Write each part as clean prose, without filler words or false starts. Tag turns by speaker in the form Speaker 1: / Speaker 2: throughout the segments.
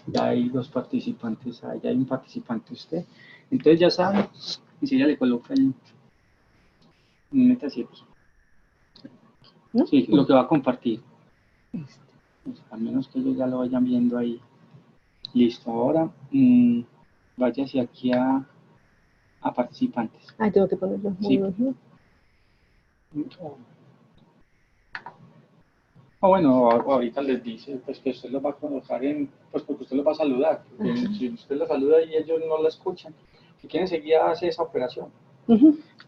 Speaker 1: Ya hay dos participantes, ya hay un participante usted. Entonces ya sabe, y si ella le coloca el metasierra. ¿No? Sí, lo que va a compartir. Pues, al menos que ellos ya lo vayan viendo ahí. Listo, ahora váyase aquí a participantes.
Speaker 2: Ah, tengo que poner los modos, ¿no?
Speaker 1: Bueno, ahorita les dice pues que usted los va a colocar en, pues porque usted los va a saludar. Si usted los saluda y ellos no la escuchan, si quieren seguir hace esa operación.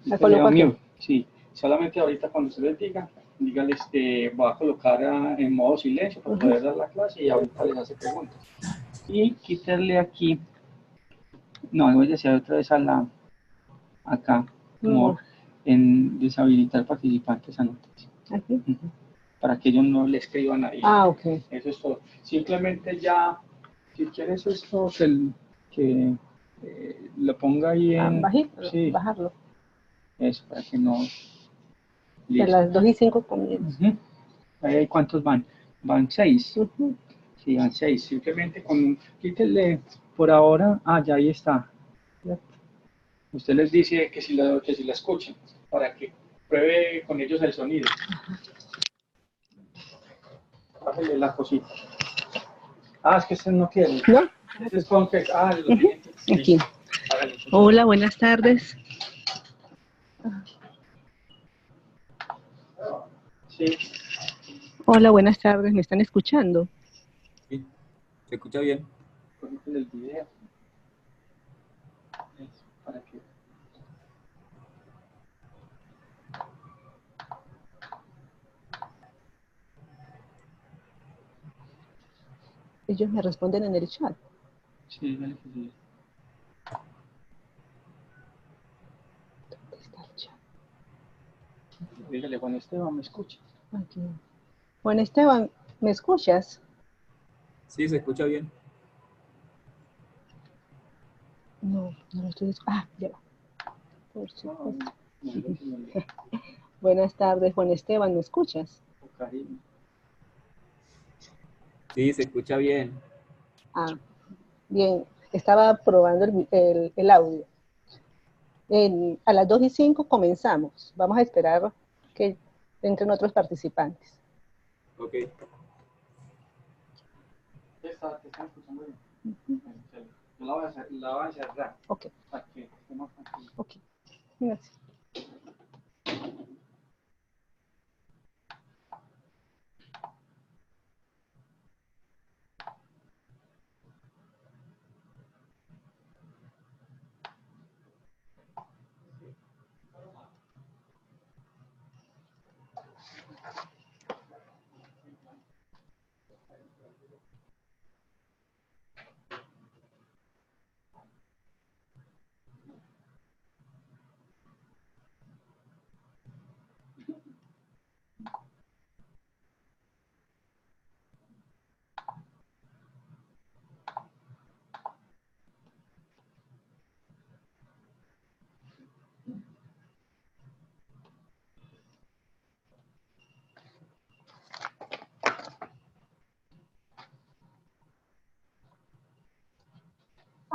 Speaker 2: ¿La coloco aquí?
Speaker 1: Sí, solamente ahorita cuando usted les diga, dígales que va a colocar en modo silencio para poder dar la clase y ahorita les hace preguntas. Y quitarle aquí, no, voy a decir otra vez a la, acá, como en deshabilitar participantes anótense. Aquí. Para que ellos no le escriban ahí.
Speaker 2: Ah, ok.
Speaker 1: Eso es todo. Simplemente ya, si quieres esto, que lo ponga ahí en...
Speaker 2: Sí. Bajarlo.
Speaker 1: Eso, para que no...
Speaker 2: De las 2:05 comienza.
Speaker 1: Ahí, ¿cuántos van? Van 6. Sí, van 6. Simplemente quítele por ahora. Ah, ya ahí está. Usted les dice que si la escuchen, para que pruebe con ellos el sonido. Bájale la cosita. Ah, es que este no quiere.
Speaker 2: ¿No?
Speaker 1: Este es con que... Ah, lo tiene
Speaker 2: aquí. Hola, buenas tardes.
Speaker 1: Sí.
Speaker 2: Hola, buenas tardes. ¿Me están escuchando?
Speaker 3: Sí, se escucha bien.
Speaker 1: Conecten el video. Para que...
Speaker 2: Ellos me responden en el chat.
Speaker 1: Sí, dale que sí.
Speaker 2: ¿Dónde está el chat?
Speaker 1: Dígale, Juan Esteban, ¿me escuchas?
Speaker 2: Aquí. Juan Esteban, ¿me escuchas?
Speaker 3: Sí, se escucha bien.
Speaker 2: No, no lo estoy escuchando. Ah, ya va. Por supuesto. Buenas tardes, Juan Esteban, ¿me escuchas?
Speaker 3: Sí, se escucha bien.
Speaker 2: Ah, bien. Estaba probando el audio. A las 2:05 comenzamos. Vamos a esperar que entren otros participantes.
Speaker 3: Ok.
Speaker 1: Te están escuchando bien. Yo la voy a cerrar.
Speaker 2: Ok.
Speaker 1: Para que estemos tranquilos.
Speaker 2: Ok. Gracias.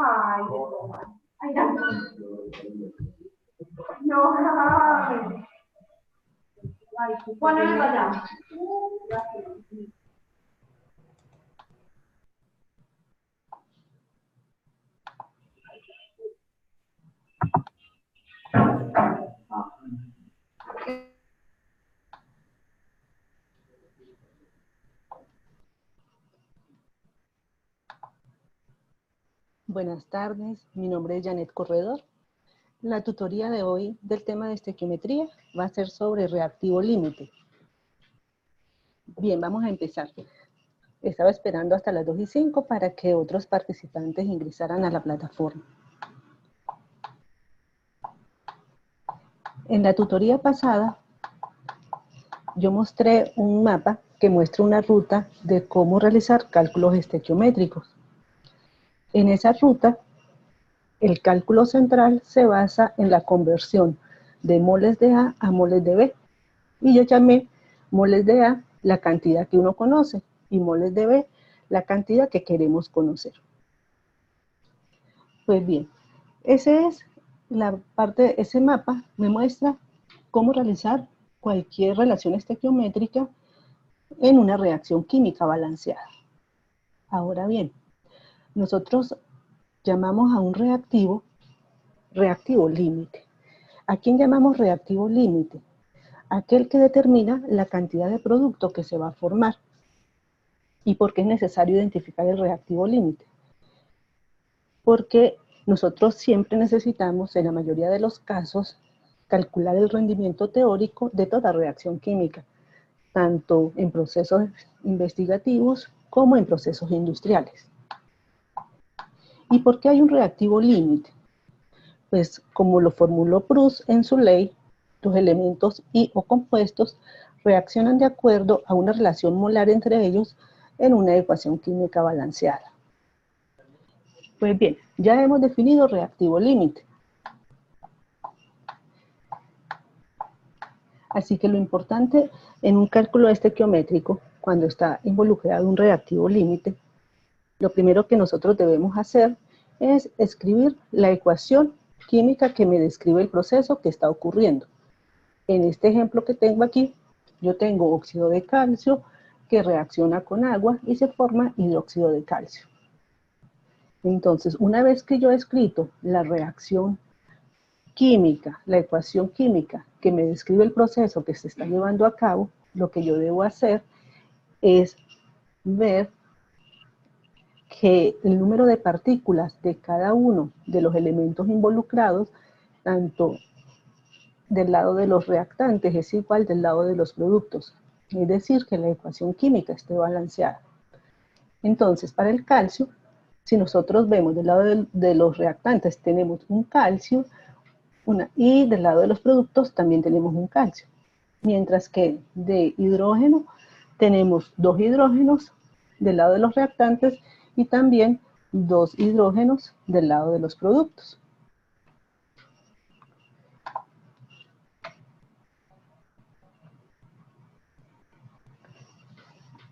Speaker 4: Ay, ay, no. No, ay. Poneme para allá.
Speaker 2: Buenas tardes, mi nombre es Janet Corredor. La tutoría de hoy del tema de estequiometría va a ser sobre reactivo límite. Bien, vamos a empezar. Estaba esperando hasta las 2:05 para que otros participantes ingresaran a la plataforma. En la tutoría pasada, yo mostré un mapa que muestra una ruta de cómo realizar cálculos estequiométricos. En esa ruta, el cálculo central se basa en la conversión de moles de A a moles de B. Y yo llamé moles de A la cantidad que uno conoce y moles de B la cantidad que queremos conocer. Pues bien, ese es la parte, ese mapa me muestra cómo realizar cualquier relación estequiométrica en una reacción química balanceada. Ahora bien, nosotros llamamos a un reactivo límite. ¿A quién llamamos reactivo límite? Aquel que determina la cantidad de producto que se va a formar. ¿Y por qué es necesario identificar el reactivo límite? Porque nosotros siempre necesitamos, en la mayoría de los casos, calcular el rendimiento teórico de toda reacción química, tanto en procesos investigativos como en procesos industriales. ¿Y por qué hay un reactivo límite? Pues como lo formuló Proust en su ley, los elementos y o compuestos reaccionan de acuerdo a una relación molar entre ellos en una ecuación química balanceada. Pues bien, ya hemos definido reactivo límite. Así que lo importante en un cálculo estequiométrico, cuando está involucrado un reactivo límite, lo primero que nosotros debemos hacer es escribir la ecuación química que me describe el proceso que está ocurriendo. En este ejemplo que tengo aquí, yo tengo óxido de calcio que reacciona con agua y se forma hidróxido de calcio. Entonces, una vez que yo he escrito la reacción química, la ecuación química que me describe el proceso que se está llevando a cabo, lo que yo debo hacer es ver que el número de partículas de cada uno de los elementos involucrados, tanto del lado de los reactantes es igual del lado de los productos. Es decir, que la ecuación química esté balanceada. Entonces, para el calcio, si nosotros vemos del lado de los reactantes tenemos un calcio, y del lado de los productos también tenemos un calcio. Mientras que de hidrógeno tenemos 2 hidrógenos del lado de los reactantes y también 2 hidrógenos del lado de los productos.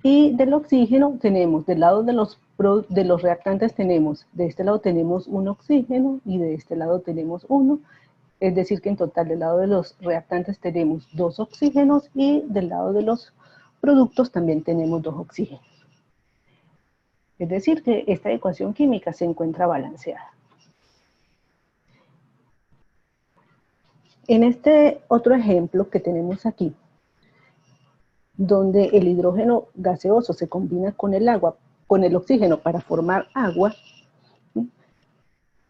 Speaker 2: Y del oxígeno tenemos, del lado de los reactantes tenemos, de este lado tenemos un oxígeno y de este lado tenemos uno. Es decir, que en total del lado de los reactantes tenemos 2 oxígenos y del lado de los productos también tenemos 2 oxígenos. Es decir, que esta ecuación química se encuentra balanceada. En este otro ejemplo que tenemos aquí, donde el hidrógeno gaseoso se combina con el agua, con el oxígeno para formar agua,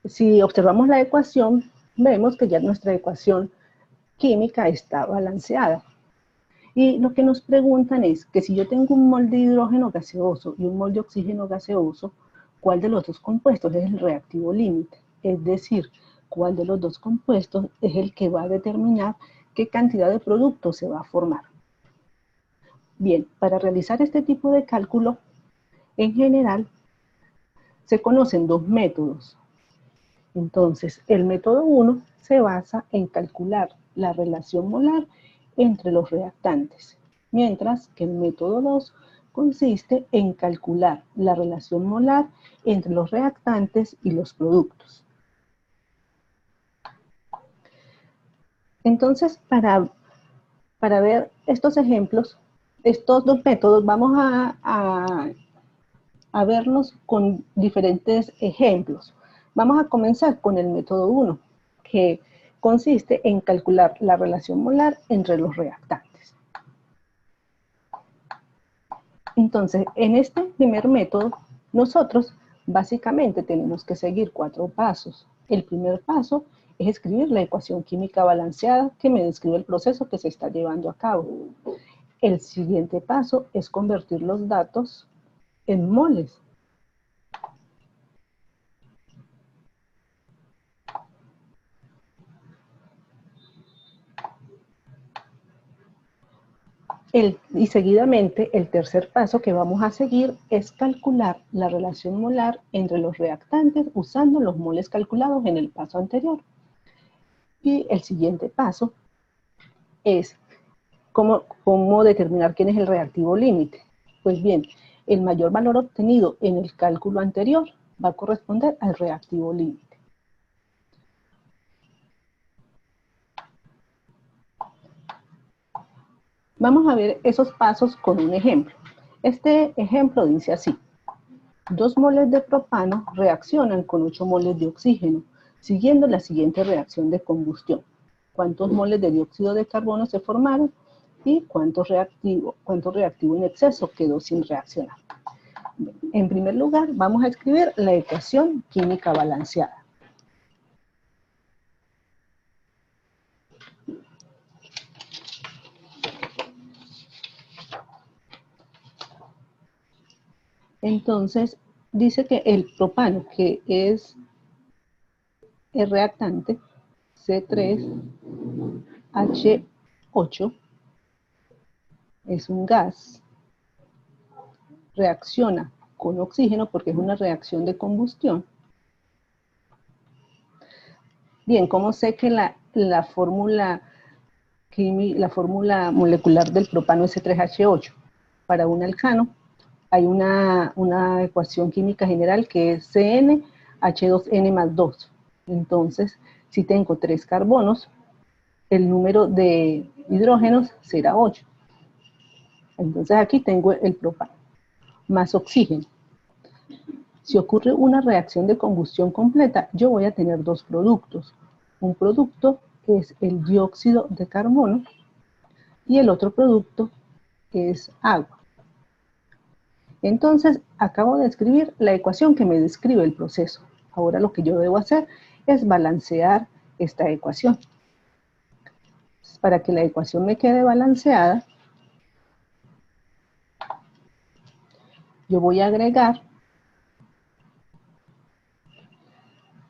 Speaker 2: si observamos la ecuación, vemos que ya nuestra ecuación química está balanceada. Y lo que nos preguntan es que si yo tengo un mol de hidrógeno gaseoso y un mol de oxígeno gaseoso, ¿cuál de los dos compuestos es el reactivo límite? Es decir, ¿cuál de los dos compuestos es el que va a determinar qué cantidad de producto se va a formar? Bien, para realizar este tipo de cálculo, en general, se conocen 2 métodos. Entonces, el método 1 se basa en calcular la relación molar entre los reactantes, mientras que el método 2 consiste en calcular la relación molar entre los reactantes y los productos. Entonces, para ver estos ejemplos, estos 2 métodos, vamos a verlos con diferentes ejemplos. Vamos a comenzar con el método 1, que consiste en calcular la relación molar entre los reactantes. Entonces, en este primer método, nosotros básicamente tenemos que seguir 4 pasos. El primer paso es escribir la ecuación química balanceada que me describe el proceso que se está llevando a cabo. El siguiente paso es convertir los datos en moles. Y seguidamente, el tercer paso que vamos a seguir es calcular la relación molar entre los reactantes usando los moles calculados en el paso anterior. Y el siguiente paso es cómo determinar quién es el reactivo límite. Pues bien, el mayor valor obtenido en el cálculo anterior va a corresponder al reactivo límite. Vamos a ver esos pasos con un ejemplo. Este ejemplo dice así: 2 moles de propano reaccionan con 8 moles de oxígeno, siguiendo la siguiente reacción de combustión. ¿Cuántos moles de dióxido de carbono se formaron? Y cuánto reactivo en exceso quedó sin reaccionar. En primer lugar, vamos a escribir la ecuación química balanceada. Entonces, dice que el propano, que es el reactante, C3H8, es un gas, reacciona con oxígeno porque es una reacción de combustión. Bien, ¿cómo sé que la fórmula molecular del propano es C3H8? Para un alcano hay una ecuación química general que es CnH2n más 2. Entonces, si tengo 3 carbonos, el número de hidrógenos será 8. Entonces aquí tengo el propano más oxígeno. Si ocurre una reacción de combustión completa, yo voy a tener 2 productos. Un producto es el dióxido de carbono y el otro producto es agua. Entonces, acabo de escribir la ecuación que me describe el proceso. Ahora lo que yo debo hacer es balancear esta ecuación. Para que la ecuación me quede balanceada, yo voy a agregar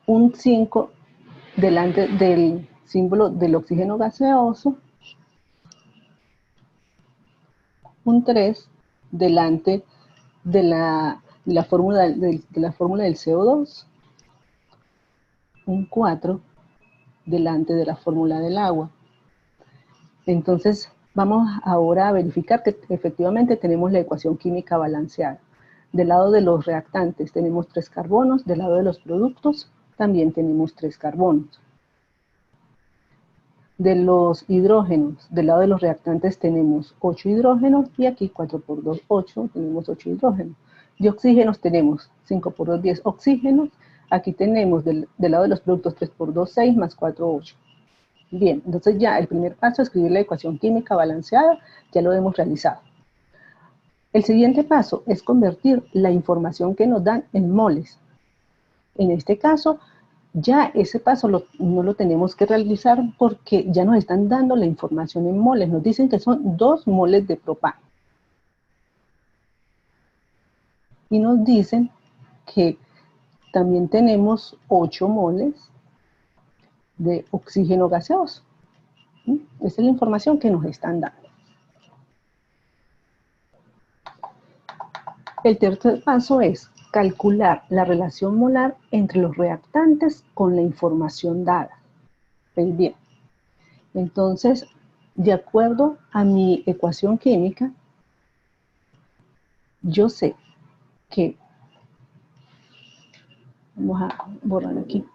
Speaker 2: un 5 delante del símbolo del oxígeno gaseoso, un 3 delante de la fórmula del CO2, un 4 delante de la fórmula del agua. Entonces, vamos ahora a verificar que efectivamente tenemos la ecuación química balanceada. Del lado de los reactantes tenemos 3 carbonos, del lado de los productos también tenemos 3 carbonos. De los hidrógenos, del lado de los reactantes tenemos 8 hidrógenos y aquí 4 por 2, 8, tenemos 8 hidrógenos. De oxígenos tenemos 5 por 2, 10 oxígenos. Aquí tenemos del lado de los productos 3 por 2, 6 más 4, 8. Bien, entonces ya el primer paso, escribir la ecuación química balanceada, ya lo hemos realizado. El siguiente paso es convertir la información que nos dan en moles. En este caso, ya ese paso no lo tenemos que realizar porque ya nos están dando la información en moles. Nos dicen que son 2 moles de propano. Y nos dicen que también tenemos 8 moles de oxígeno gaseoso. Esa es la información que nos están dando. El tercer paso es calcular la relación molar entre los reactantes con la información dada. ¿Ven bien? Entonces, de acuerdo a mi ecuación química, yo sé que, vamos a borrar aquí,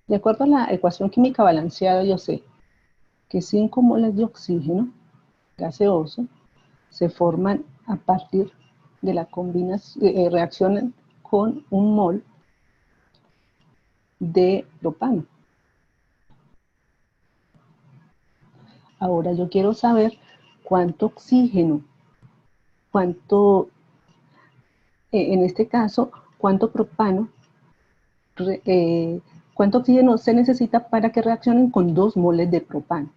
Speaker 2: de acuerdo a la ecuación química balanceada, yo sé que 5 moles de oxígeno gaseoso se forman a partir de la combinación, reaccionan con un mol de propano. Ahora yo quiero saber cuánto oxígeno, en este caso, cuánto propano, cuánto oxígeno se necesita para que reaccionen con 2 moles de propano.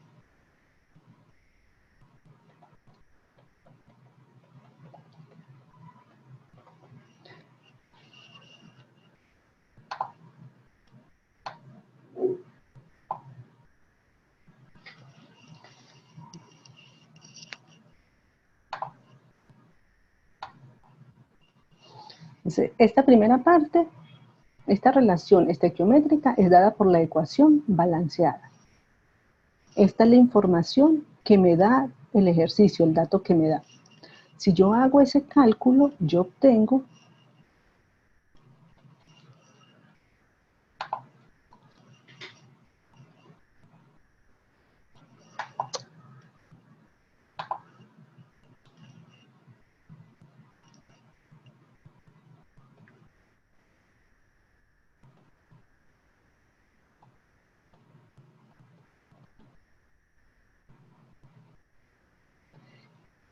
Speaker 2: Entonces, esta primera parte, esta relación estequiométrica es dada por la ecuación balanceada. Esta es la información que me da el ejercicio, el dato que me da. Si yo hago ese cálculo, yo obtengo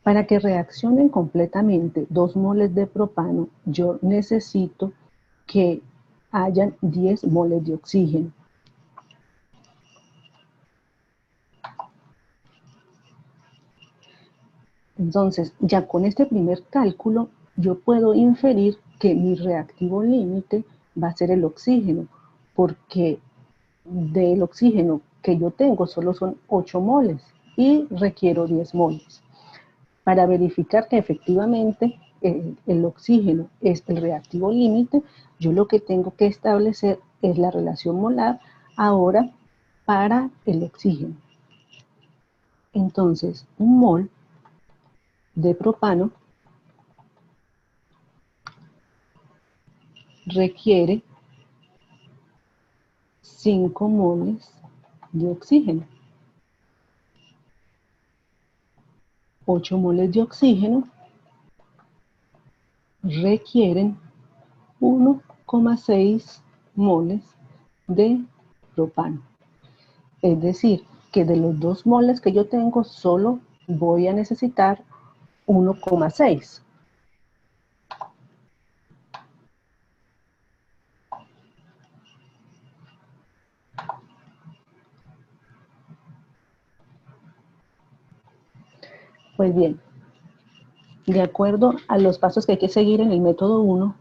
Speaker 2: para que reaccionen completamente 2 moles de propano, yo necesito que hayan 10 moles de oxígeno. Entonces, ya con este primer cálculo, yo puedo inferir que mi reactivo límite va a ser el oxígeno, porque del oxígeno que yo tengo solo son 8 moles y requiero 10 moles. Para verificar que efectivamente el oxígeno es el reactivo límite, yo lo que tengo que establecer es la relación molar ahora para el oxígeno. Entonces, un mol de propano requiere 5 moles de oxígeno. 8 moles de oxígeno requieren 1,6 moles de propano. Es decir, que de los 2 moles que yo tengo, solo voy a necesitar 1,6. Pues bien, de acuerdo a los pasos que hay que seguir en el método 1,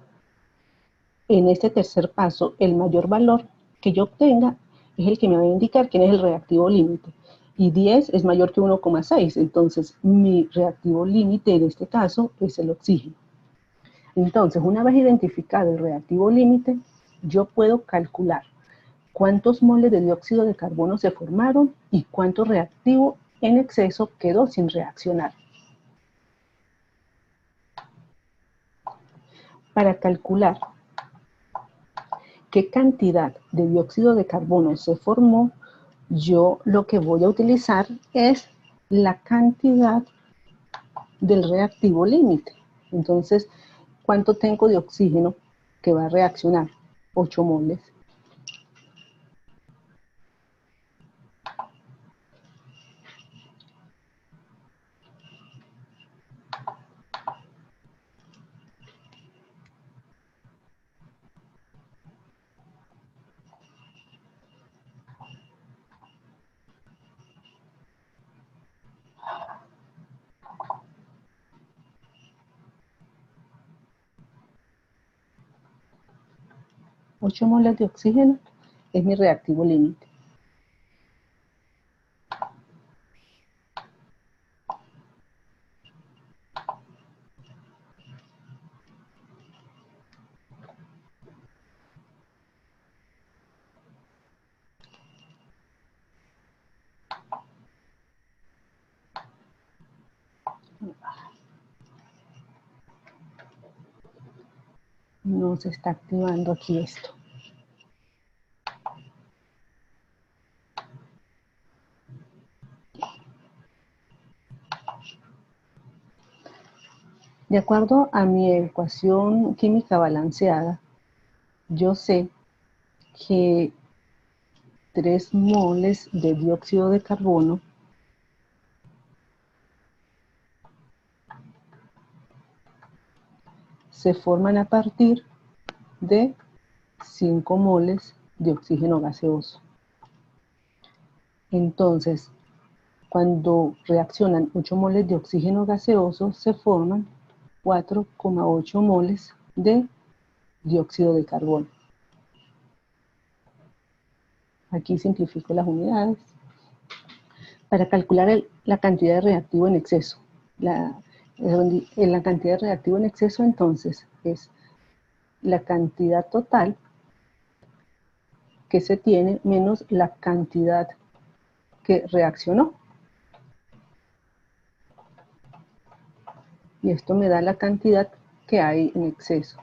Speaker 2: en este tercer paso, el mayor valor que yo obtenga es el que me va a indicar quién es el reactivo límite. Y 10 es mayor que 1,6, entonces mi reactivo límite en este caso es el oxígeno. Entonces, una vez identificado el reactivo límite, yo puedo calcular cuántos moles de dióxido de carbono se formaron y cuánto reactivo en exceso quedó sin reaccionar. Para calcular qué cantidad de dióxido de carbono se formó, yo lo que voy a utilizar es la cantidad del reactivo límite. Entonces, ¿cuánto tengo de oxígeno que va a reaccionar? 8 moles. Ocho moles de oxígeno es mi reactivo límite. No se está activando aquí esto. De acuerdo a mi ecuación química balanceada, yo sé que 3 moles de dióxido de carbono se forman a partir de 5 moles de oxígeno gaseoso. Entonces, cuando reaccionan 8 moles de oxígeno gaseoso, se forman 4,8 moles de dióxido de carbono. Aquí simplifico las unidades. Para calcular la cantidad de reactivo en exceso. La cantidad de reactivo en exceso, entonces, es la cantidad total que se tiene menos la cantidad que reaccionó. Y esto me da la cantidad que hay en exceso.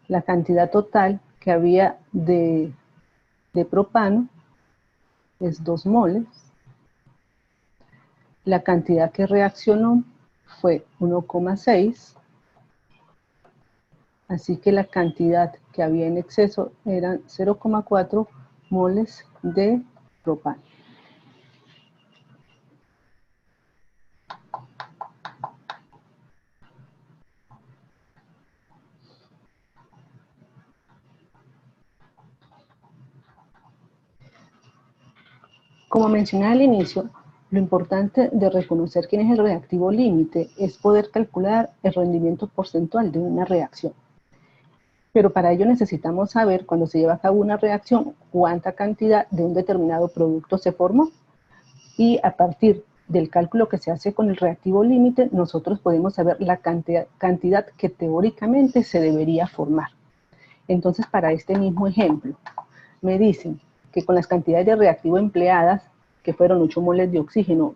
Speaker 2: La cantidad total que había de propano es 2 moles. La cantidad que reaccionó fue 1,6. Así que la cantidad que había en exceso eran 0,4 moles de propano. Como mencioné al inicio, lo importante de reconocer quién es el reactivo límite es poder calcular el rendimiento porcentual de una reacción. Pero para ello necesitamos saber, cuando se lleva a cabo una reacción, cuánta cantidad de un determinado producto se formó. Y a partir del cálculo que se hace con el reactivo límite, nosotros podemos saber la cantidad que teóricamente se debería formar. Entonces, para este mismo ejemplo, me dicen que con las cantidades de reactivo empleadas, que fueron 8 moles de oxígeno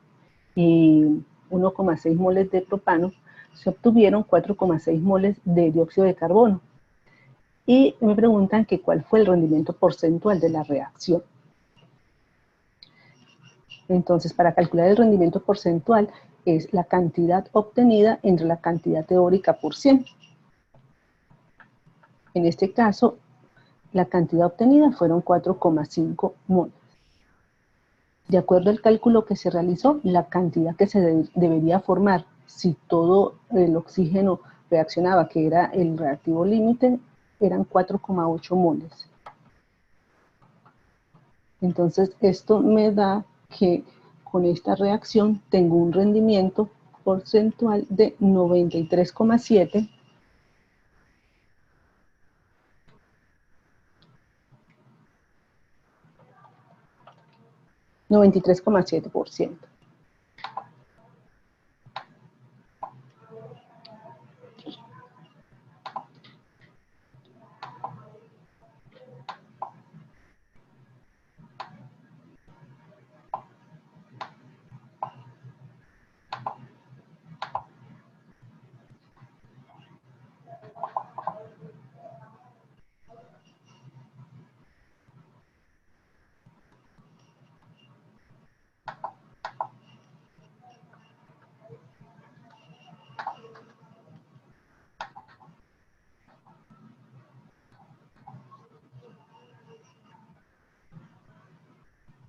Speaker 2: y 1,6 moles de propano, se obtuvieron 4,6 moles de dióxido de carbono. Y me preguntan que cuál fue el rendimiento porcentual de la reacción. Entonces, para calcular el rendimiento porcentual es la cantidad obtenida entre la cantidad teórica por 100. En este caso, la cantidad obtenida fueron 4,5 moles. De acuerdo al cálculo que se realizó, la cantidad que se debería formar si todo el oxígeno reaccionaba, que era el reactivo límite, eran 4,8 moles. Entonces, esto me da que con esta reacción tengo un rendimiento porcentual de 93,7 93,7%.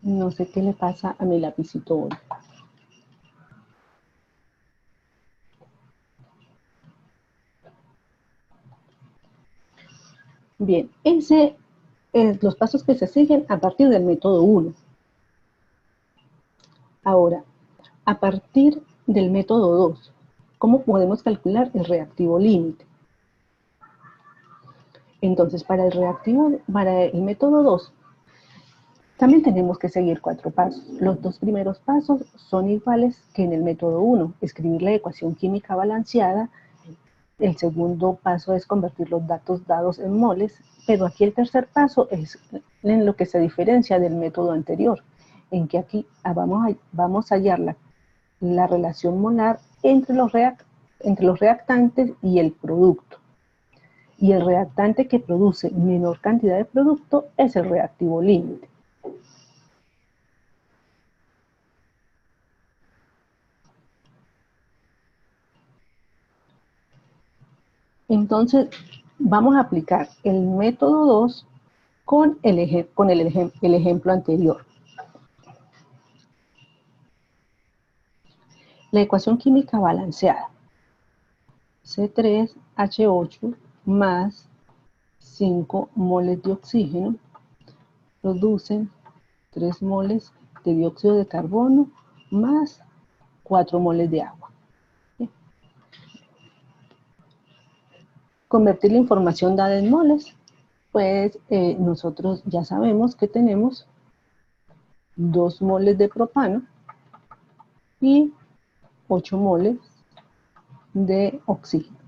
Speaker 2: No sé qué le pasa a mi lapicito hoy. Bien, ese es los pasos que se siguen a partir del método 1. Ahora, a partir del método 2, ¿cómo podemos calcular el reactivo límite? Entonces, para el método 2, también tenemos que seguir 4 pasos. Los 2 primeros pasos son iguales que en el método 1, escribir la ecuación química balanceada. El segundo paso es convertir los datos dados en moles, pero aquí el tercer paso es en lo que se diferencia del método anterior, en que aquí vamos a hallar la relación molar entre los reactantes y el producto. Y el reactante que produce menor cantidad de producto es el reactivo límite. Entonces, vamos a aplicar el método 2 con el ejemplo anterior. La ecuación química balanceada. C3H8 más 5 moles de oxígeno producen 3 moles de dióxido de carbono más 4 moles de agua. Convertir la información dada en moles, pues nosotros ya sabemos que tenemos 2 moles de propano y 8 moles de oxígeno.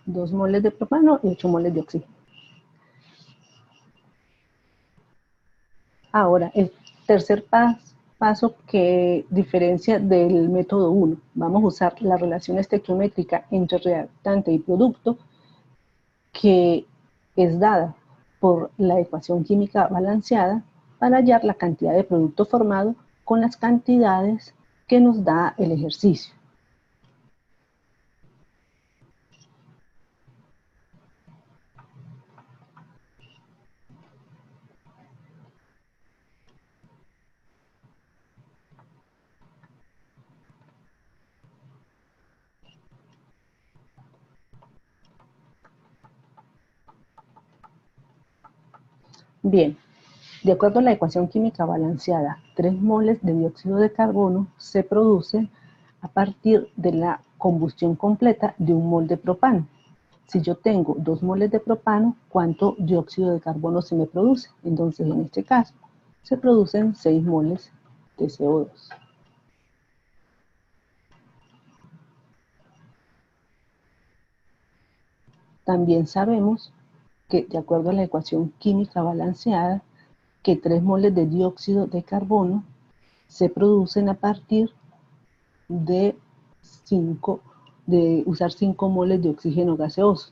Speaker 2: 2 moles de propano y 8 moles de oxígeno. Ahora, el tercer paso que diferencia del método 1. Vamos a usar la relación estequiométrica entre reactante y producto, que es dada por la ecuación química balanceada, para hallar la cantidad de producto formado con las cantidades que nos da el ejercicio. Bien, de acuerdo a la ecuación química balanceada, 3 moles de dióxido de carbono se producen a partir de la combustión completa de 1 mol de propano. Si yo tengo 2 moles de propano, ¿cuánto dióxido de carbono se me produce? Entonces, en este caso, se producen 6 moles de CO2. También sabemos que, de acuerdo a la ecuación química balanceada, que 3 moles de dióxido de carbono se producen a partir de usar 5 moles de oxígeno gaseoso.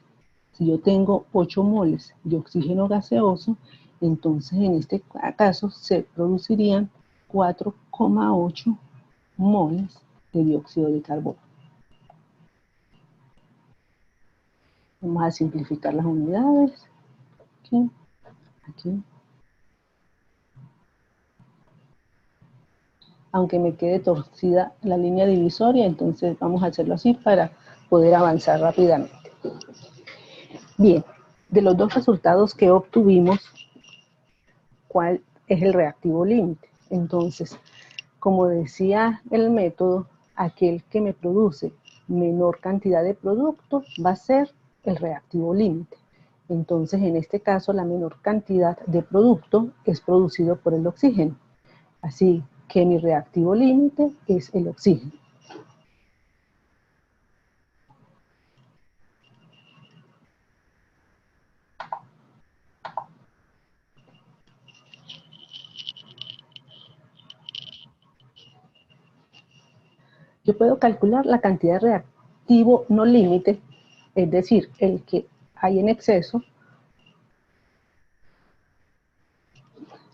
Speaker 2: Si yo tengo 8 moles de oxígeno gaseoso, entonces en este caso se producirían 4,8 moles de dióxido de carbono. Vamos a simplificar las unidades. Aquí, aquí. Aunque me quede torcida la línea divisoria, entonces vamos a hacerlo así para poder avanzar rápidamente. Bien, de los dos resultados que obtuvimos, ¿cuál es el reactivo límite? Entonces, como decía el método, aquel que me produce menor cantidad de producto va a ser el reactivo límite. Entonces, en este caso, la menor cantidad de producto es producido por el oxígeno. Así que mi reactivo límite es el oxígeno. Yo puedo calcular la cantidad de reactivo no límite, es decir, el que hay en exceso,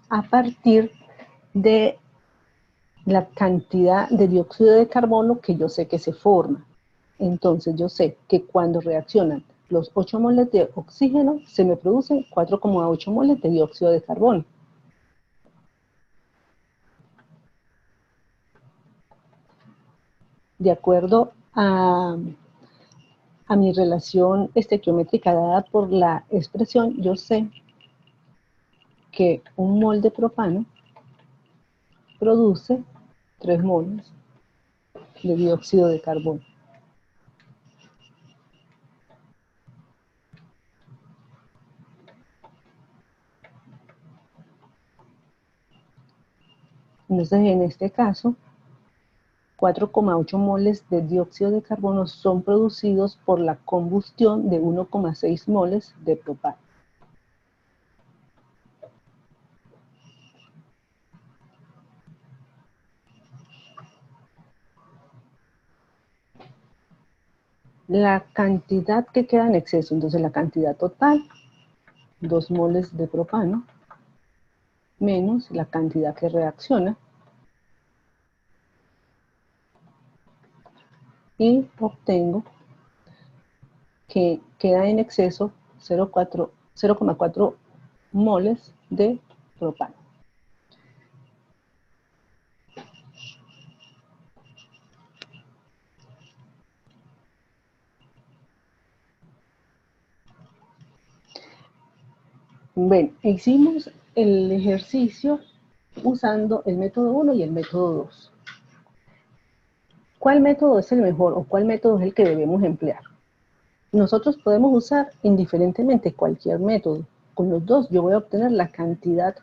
Speaker 2: a partir de la cantidad de dióxido de carbono que yo sé que se forma. Entonces yo sé que cuando reaccionan los 8 moles de oxígeno, se me producen 4,8 moles de dióxido de carbono. De acuerdo a mi relación estequiométrica dada por la expresión, yo sé que 1 mol de propano produce 3 moles de dióxido de carbono. Entonces, en este caso, 4,8 moles de dióxido de carbono son producidos por la combustión de 1,6 moles de propano. La cantidad que queda en exceso, entonces la cantidad total, 2 moles de propano, menos la cantidad que reacciona, y obtengo que queda en exceso 0,4 moles de propano. Bueno, hicimos el ejercicio usando el método 1 y el método 2. ¿Cuál método es el mejor o cuál método es el que debemos emplear? Nosotros podemos usar indiferentemente cualquier método. Con los dos yo voy a obtener la cantidad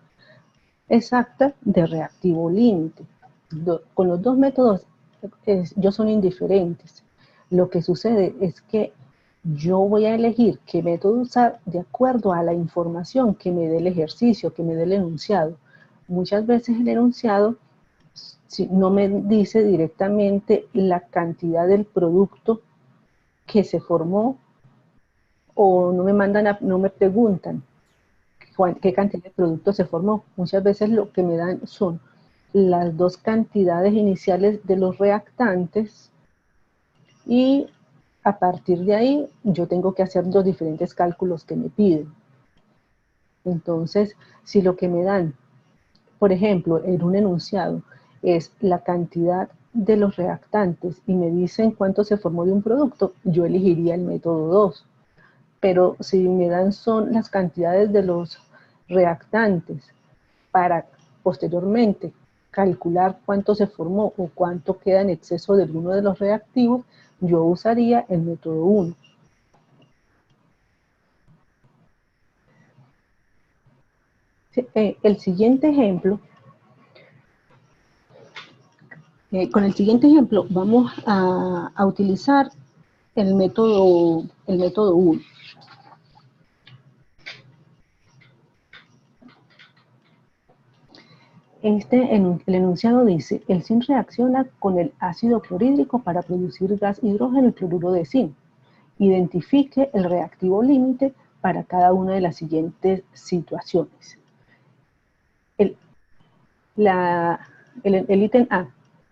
Speaker 2: exacta de reactivo límite. Con los dos métodos ellos son indiferentes. Lo que sucede es que yo voy a elegir qué método usar de acuerdo a la información que me dé el ejercicio, que me dé el enunciado. Muchas veces el enunciado no me dice directamente la cantidad del producto que se formó, o no me preguntan qué cantidad de producto se formó. Muchas veces lo que me dan son las dos cantidades iniciales de los reactantes, y a partir de ahí yo tengo que hacer los diferentes cálculos que me piden. Entonces, si lo que me dan, por ejemplo, en un enunciado, es la cantidad de los reactantes y me dicen cuánto se formó de un producto, yo elegiría el método 2. Pero si me dan son las cantidades de los reactantes para posteriormente calcular cuánto se formó o cuánto queda en exceso de alguno de los reactivos, yo usaría el método 1. El siguiente ejemplo, con el siguiente ejemplo vamos a utilizar el método 1. El enunciado dice: el zinc reacciona con el ácido clorhídrico para producir gas hidrógeno y cloruro de zinc. Identifique el reactivo límite para cada una de las siguientes situaciones. El ítem A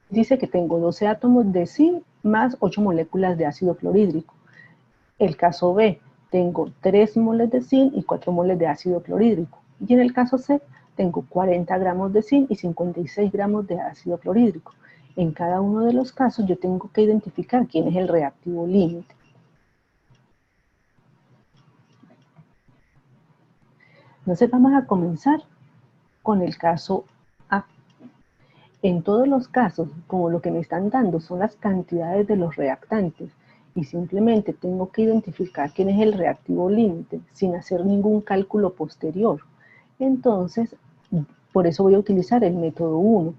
Speaker 2: dice que tengo 12 átomos de zinc más 8 moléculas de ácido clorhídrico. El caso B, tengo 3 moles de zinc y 4 moles de ácido clorhídrico. Y en el caso C, tengo 40 gramos de zinc y 56 gramos de ácido clorhídrico. En cada uno de los casos yo tengo que identificar quién es el reactivo límite. Entonces vamos a comenzar con el caso A. En todos los casos, como lo que me están dando son las cantidades de los reactantes, y simplemente tengo que identificar quién es el reactivo límite sin hacer ningún cálculo posterior, entonces por eso voy a utilizar el método 1.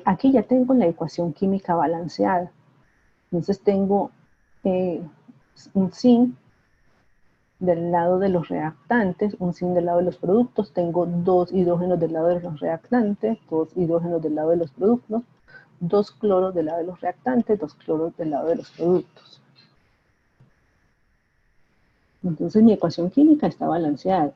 Speaker 2: Aquí ya tengo la ecuación química balanceada. Entonces tengo un zinc del lado de los reactantes, un zinc del lado de los productos, tengo 2 hidrógenos del lado de los reactantes, 2 hidrógenos del lado de los productos, 2 cloros del lado de los reactantes, 2 cloros del lado de los productos. Entonces mi ecuación química está balanceada.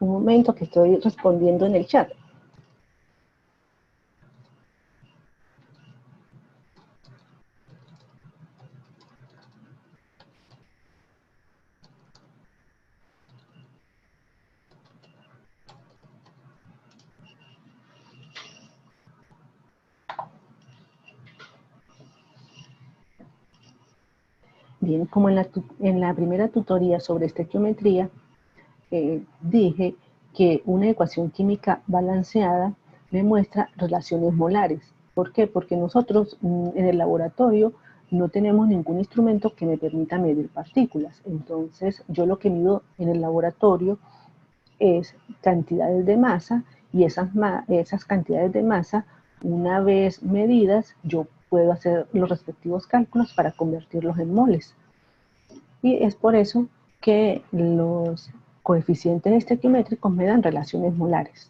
Speaker 2: Un momento que estoy respondiendo en el chat. Bien, como en la primera tutoría sobre estequiometría, dije que una ecuación química balanceada me muestra relaciones molares. ¿Por qué? Porque nosotros en el laboratorio no tenemos ningún instrumento que me permita medir partículas. Entonces, yo lo que mido en el laboratorio es cantidades de masa, y esas cantidades de masa, una vez medidas, yo puedo hacer los respectivos cálculos para convertirlos en moles. Y es por eso que los coeficientes estequiométricos me dan relaciones molares.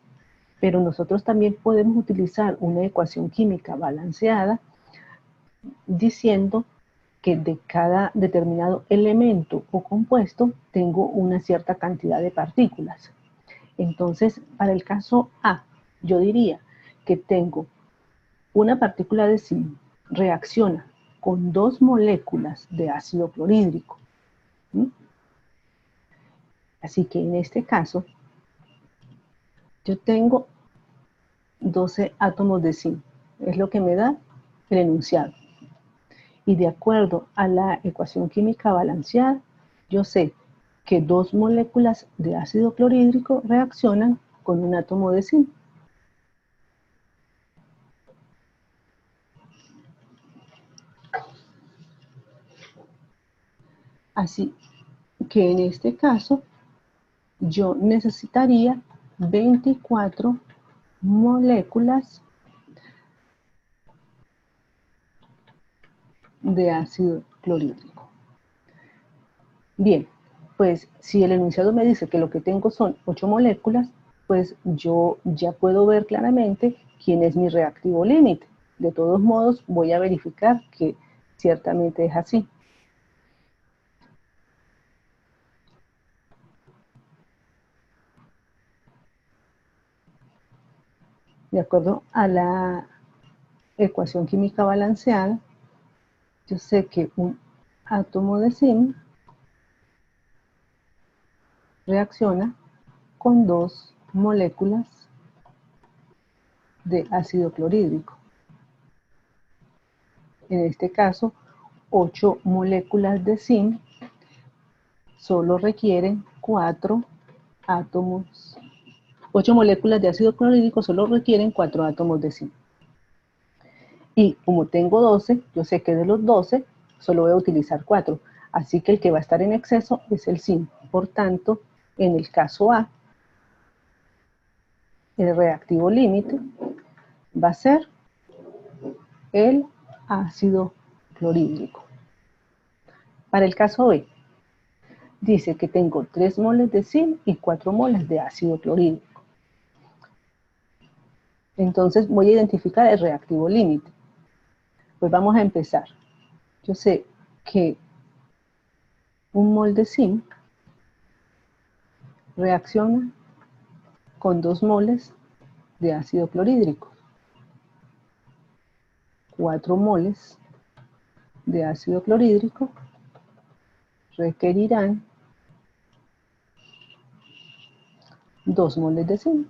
Speaker 2: Pero nosotros también podemos utilizar una ecuación química balanceada diciendo que de cada determinado elemento o compuesto tengo una cierta cantidad de partículas. Entonces, para el caso A, yo diría que tengo una partícula de zinc, reacciona con 2 moléculas de ácido clorhídrico. Así que en este caso, yo tengo 12 átomos de zinc. Es lo que me da el enunciado. Y de acuerdo a la ecuación química balanceada, yo sé que 2 moléculas de ácido clorhídrico reaccionan con un átomo de zinc. Así que en este caso yo necesitaría 24 moléculas de ácido clorhídrico. Bien, pues si el enunciado me dice que lo que tengo son 8 moléculas, pues yo ya puedo ver claramente quién es mi reactivo límite. De todos modos, voy a verificar que ciertamente es así. De acuerdo a la ecuación química balanceada, yo sé que un átomo de zinc reacciona con 2 moléculas de ácido clorhídrico. En este caso, 8 moléculas de zinc solo requieren 4 átomos. 8 moléculas de ácido clorhídrico solo requieren 4 átomos de zinc. Y como tengo 12, yo sé que de los 12 solo voy a utilizar 4. Así que el que va a estar en exceso es el zinc. Por tanto, en el caso A, el reactivo límite va a ser el ácido clorhídrico. Para el caso B, dice que tengo 3 moles de zinc y 4 moles de ácido clorhídrico. Entonces voy a identificar el reactivo límite. Pues vamos a empezar. Yo sé que un mol de zinc reacciona con 2 moles de ácido clorhídrico. 4 moles de ácido clorhídrico requerirán 2 moles de zinc.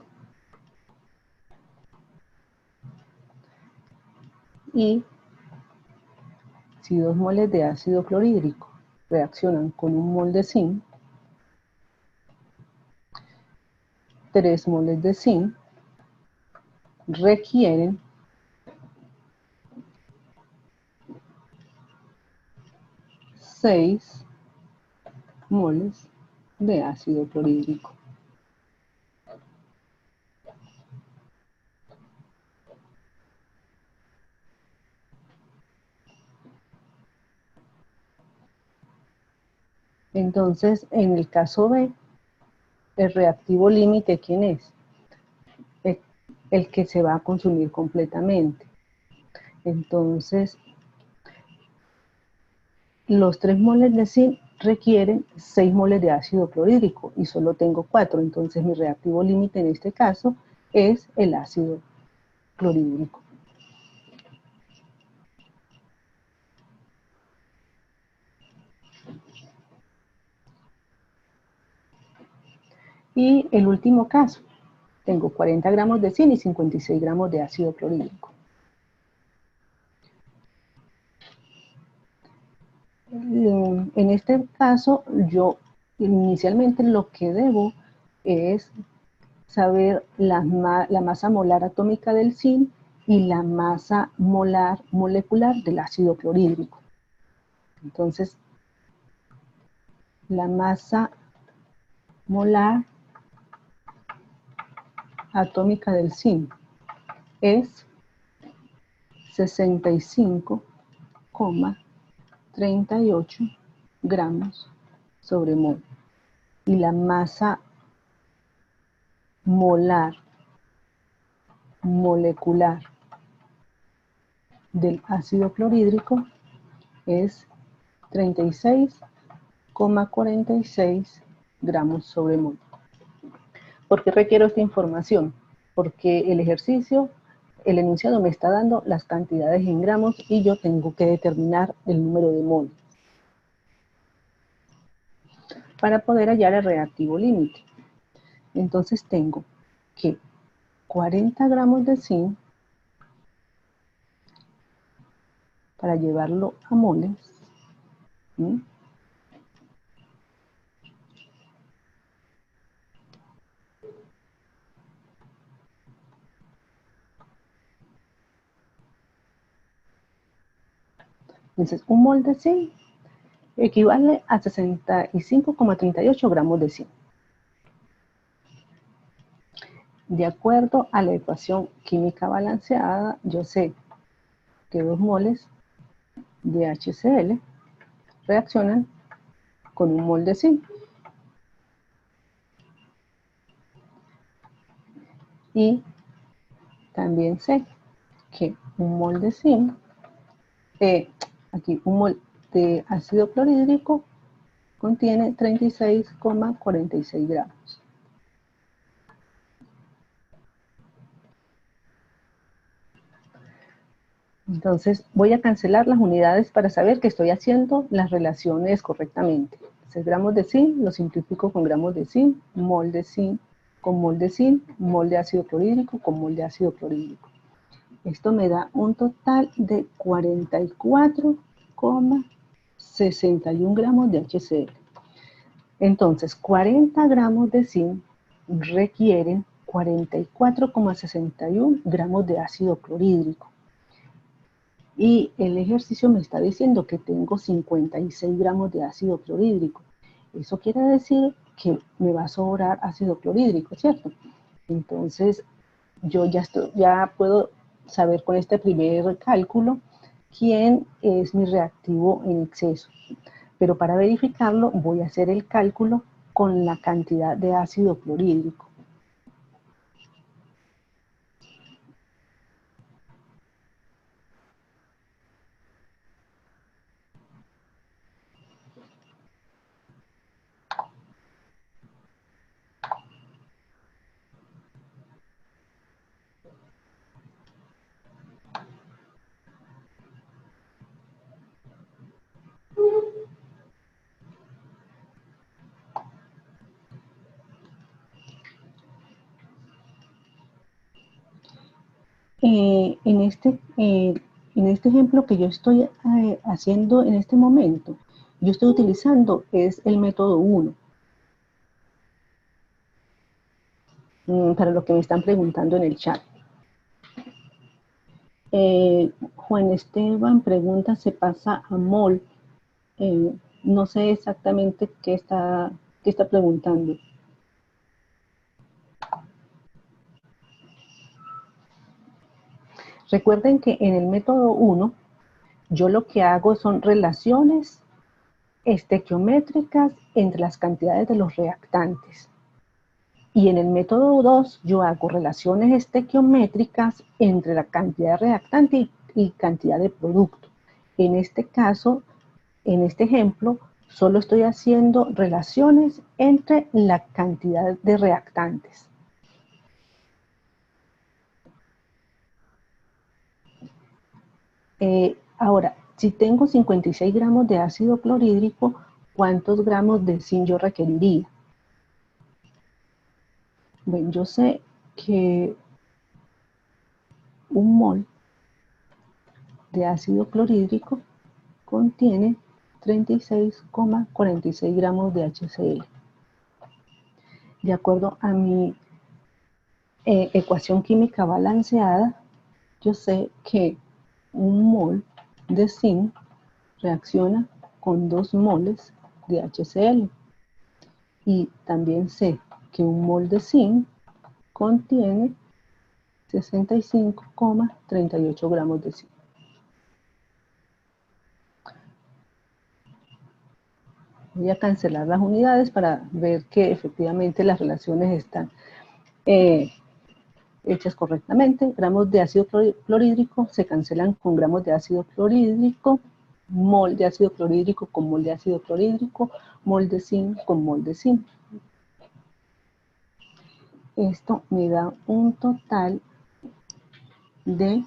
Speaker 2: Y si 2 moles de ácido clorhídrico reaccionan con un mol de zinc, 3 moles de zinc requieren 6 moles de ácido clorhídrico. Entonces, en el caso B, el reactivo límite, ¿quién es? El que se va a consumir completamente. Entonces, los 3 moles de zinc requieren 6 moles de ácido clorhídrico y solo tengo 4. Entonces, mi reactivo límite en este caso es el ácido clorhídrico. Y el último caso, tengo 40 gramos de zinc y 56 gramos de ácido clorhídrico. En este caso, yo inicialmente lo que debo es saber la masa molar atómica del zinc y la masa molar molecular del ácido clorhídrico. Entonces, la masa molar atómica del zinc es 65,38 gramos sobre mol. Y la masa molar molecular del ácido clorhídrico es 36,46 gramos sobre mol. ¿Por qué requiero esta información? Porque el ejercicio, el enunciado me está dando las cantidades en gramos y yo tengo que determinar el número de mol para poder hallar el reactivo límite. Entonces tengo que 40 gramos de zinc, para llevarlo a moles, ¿sí? Entonces, un mol de zinc equivale a 65,38 gramos de zinc. De acuerdo a la ecuación química balanceada, yo sé que 2 moles de HCl reaccionan con 1 mol de zinc. Y también sé que 1 mol de zinc, aquí 1 mol de ácido clorhídrico contiene 36,46 gramos. Entonces voy a cancelar las unidades para saber que estoy haciendo las relaciones correctamente. 6 gramos de zinc, lo simplifico con gramos de zinc, mol de zinc con mol de zinc, mol de ácido clorhídrico con mol de ácido clorhídrico. Esto me da un total de 44,61 gramos de HCl. Entonces, 40 gramos de zinc requieren 44,61 gramos de ácido clorhídrico. Y el ejercicio me está diciendo que tengo 56 gramos de ácido clorhídrico. Eso quiere decir que me va a sobrar ácido clorhídrico, ¿cierto? Entonces, yo ya puedo saber con este primer cálculo quién es mi reactivo en exceso. Pero para verificarlo voy a hacer el cálculo con la cantidad de ácido clorhídrico. En este ejemplo que yo estoy haciendo en este momento, yo estoy utilizando es el método 1. Para lo que me están preguntando en el chat. Juan Esteban pregunta, ¿se pasa a mol? No sé exactamente qué está preguntando. Recuerden que en el método 1, yo lo que hago son relaciones estequiométricas entre las cantidades de los reactantes. Y en el método 2, yo hago relaciones estequiométricas entre la cantidad de reactante y cantidad de producto. En este caso, en este ejemplo, solo estoy haciendo relaciones entre la cantidad de reactantes. Ahora, si tengo 56 gramos de ácido clorhídrico, ¿cuántos gramos de zinc yo requeriría? Bueno, yo sé que 1 mol de ácido clorhídrico contiene 36,46 gramos de HCl. De acuerdo a mi ecuación química balanceada, yo sé que 1 mol de zinc reacciona con 2 moles de HCl. Y también sé que 1 mol de zinc contiene 65,38 gramos de zinc. Voy a cancelar las unidades para ver que efectivamente las relaciones están hechas correctamente. Gramos de ácido clorhídrico se cancelan con gramos de ácido clorhídrico, mol de ácido clorhídrico con mol de ácido clorhídrico, mol de zinc con mol de zinc. Esto me da un total de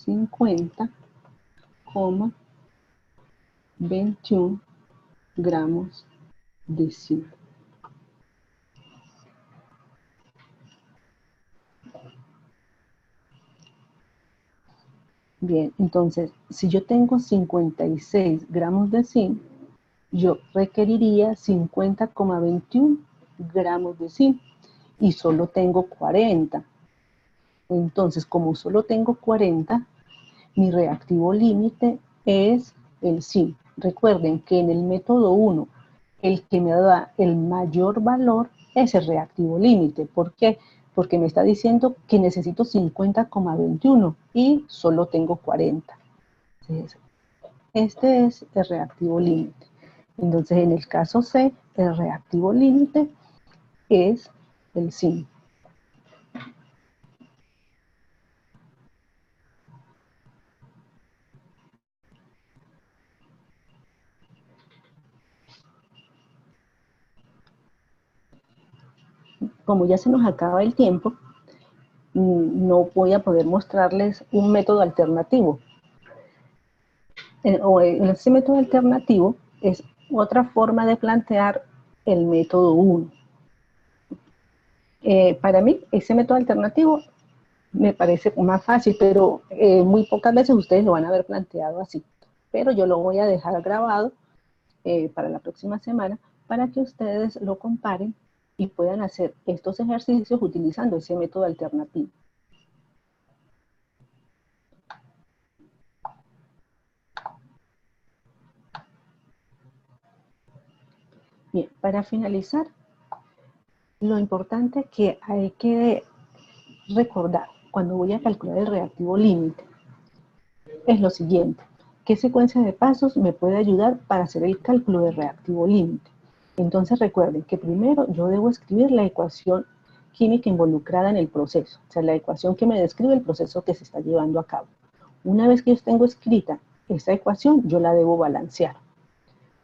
Speaker 2: 50,21 gramos de zinc. Bien, entonces, si yo tengo 56 gramos de zinc, yo requeriría 50,21 gramos de zinc y solo tengo 40. Entonces, como solo tengo 40, mi reactivo límite es el sí. Recuerden que en el método 1, el que me da el mayor valor es el reactivo límite. ¿Por qué? Porque me está diciendo que necesito 50,21 y solo tengo 40. Entonces, este es el reactivo límite. Entonces, en el caso C, el reactivo límite es el sí. Como ya se nos acaba el tiempo, no voy a poder mostrarles un método alternativo. En ese método alternativo es otra forma de plantear el método 1. Para mí, ese método alternativo me parece más fácil, pero muy pocas veces ustedes lo van a haber planteado así. Pero yo lo voy a dejar grabado para la próxima semana para que ustedes lo comparen y puedan hacer estos ejercicios utilizando ese método alternativo. Bien, para finalizar, lo importante que hay que recordar cuando voy a calcular el reactivo límite es lo siguiente. ¿Qué secuencia de pasos me puede ayudar para hacer el cálculo del reactivo límite? Entonces recuerden que primero yo debo escribir la ecuación química involucrada en el proceso, o sea, la ecuación que me describe el proceso que se está llevando a cabo. Una vez que yo tengo escrita esa ecuación, yo la debo balancear.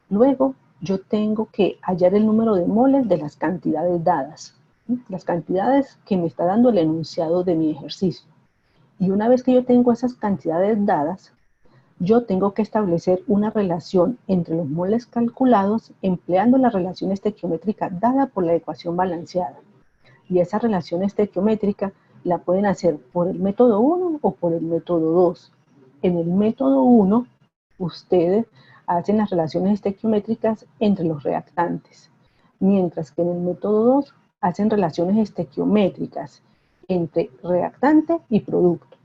Speaker 2: Luego, yo tengo que hallar el número de moles de las cantidades dadas, las cantidades que me está dando el enunciado de mi ejercicio. Y una vez que yo tengo esas cantidades dadas, yo tengo que establecer una relación entre los moles calculados empleando la relación estequiométrica dada por la ecuación balanceada. Y esa relación estequiométrica la pueden hacer por el método 1 o por el método 2. En el método 1, ustedes hacen las relaciones estequiométricas entre los reactantes, mientras que en el método 2 hacen relaciones estequiométricas entre reactante y producto.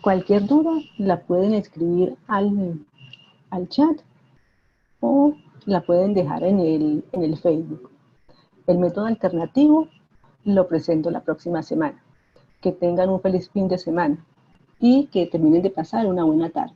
Speaker 2: Cualquier duda la pueden escribir al chat o la pueden dejar en el Facebook. El método alternativo lo presento la próxima semana. Que tengan un feliz fin de semana y que terminen de pasar una buena tarde.